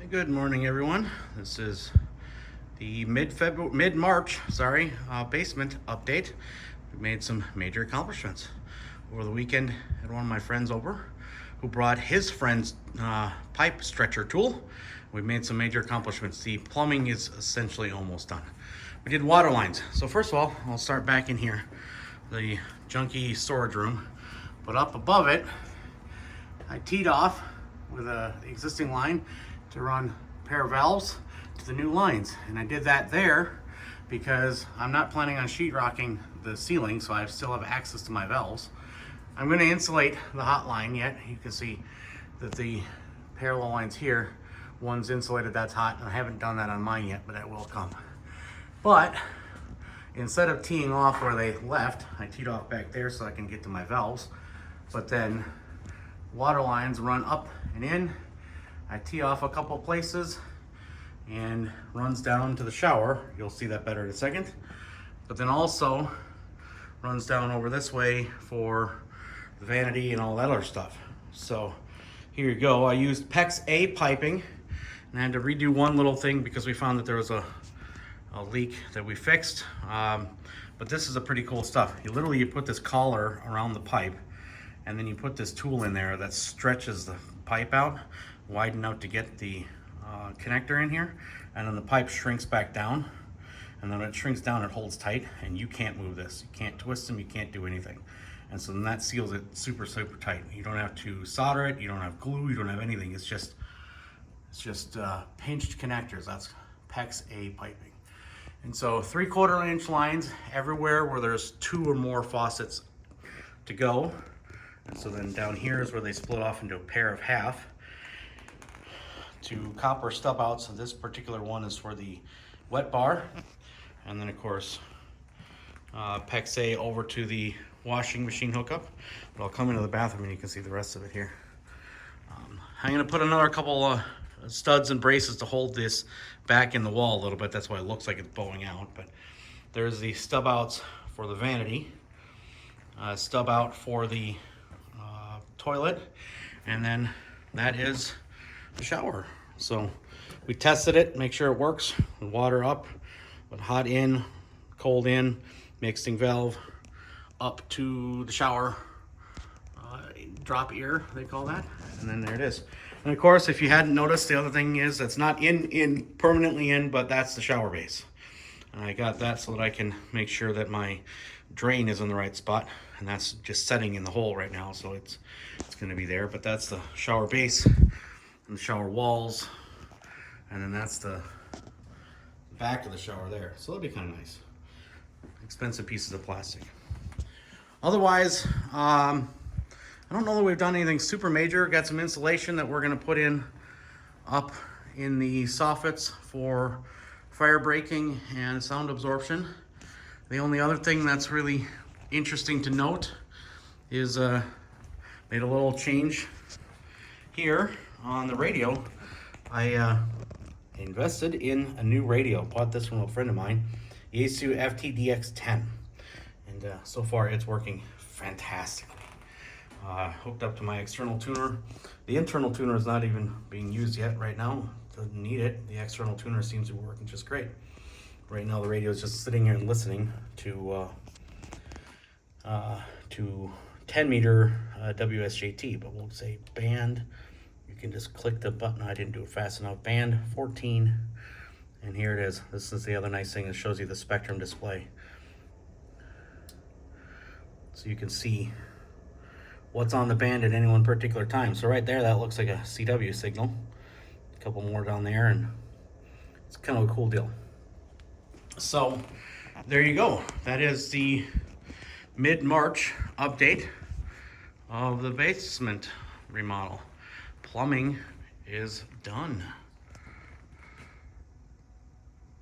Good morning, everyone. This is the mid-March, basement update. We made some major accomplishments over the weekend. Had one of my friends over who brought his friend's pipe stretcher tool. We made some major accomplishments. The plumbing is essentially almost done. We did water lines. So first of all, I'll start back in here, the junky storage room. But up above it, I teed off with an existing line to run a pair of valves to the new lines. And I did that there because I'm not planning on sheetrocking the ceiling, so I still have access to my valves. I'm going to insulate the hot line yet. You can see that the parallel lines here, one's insulated, that's hot, and I haven't done that on mine yet, but that will come. But instead of teeing off where they left, I teed off back there so I can get to my valves. But then water lines run up and in. I tee off a couple places and runs down to the shower. You'll see that better in a second. But then also runs down over this way for the vanity and all that other stuff. So here you go. I used PEX A piping and I had to redo one little thing because we found that there was a leak that we fixed. But this is a pretty cool stuff. You put this collar around the pipe and then you put this tool in there that stretches the pipe out, widen out to get the connector in here, and then the pipe shrinks back down, and then when it shrinks down it holds tight and you can't move this. You can't twist them, you can't do anything. And so then that seals it super tight. You don't have to solder it, you don't have glue, you don't have anything. It's just pinched connectors. That's PEX A piping. And so 3/4 inch lines everywhere where there's 2 or more faucets to go. And so then down here is where they split off into a pair of half to copper stub outs. So this particular one is for the wet bar. And then of course, PEX A over to the washing machine hookup. But I'll come into the bathroom and you can see the rest of it here. I'm gonna put another couple studs and braces to hold this back in the wall a little bit. That's why it looks like it's bowing out. But there's the stub outs for the vanity, stub out for the toilet, and then that is the shower. So we tested it, make sure it works. Water up, but hot in, cold in, mixing valve up to the shower drop ear, they call that, and then there it is. And of course, if you hadn't noticed, the other thing is that's not permanently in, but that's the shower base. And I got that so that I can make sure that my drain is in the right spot, and that's just setting in the hole right now, so it's going to be there. But that's the shower base and the shower walls, and then that's the back of the shower there. So that'll be kind of nice. Expensive pieces of plastic. Otherwise, I don't know that we've done anything super major. Got some insulation that we're going to put in up in the soffits for fire breaking and sound absorption. The only other thing that's really interesting to note is made a little change here on the radio. I invested in a new radio. Bought this from a friend of mine, Yaesu FTDX10, and so far it's working fantastically. Hooked up to my external tuner. The internal tuner is not even being used yet right now. Doesn't need it. The external tuner seems to be working just great. Right now the radio is just sitting here and listening to 10 meter WSJT, but we'll say band. You can just click the button. I didn't do it fast enough. Band 14, and here it is. This is the other nice thing. It shows you the spectrum display, so you can see what's on the band at any one particular time. So right there, that looks like a CW signal. A couple more down there, and it's kind of a cool deal. So there you go. That is the mid-March update of the basement remodel. Plumbing is done.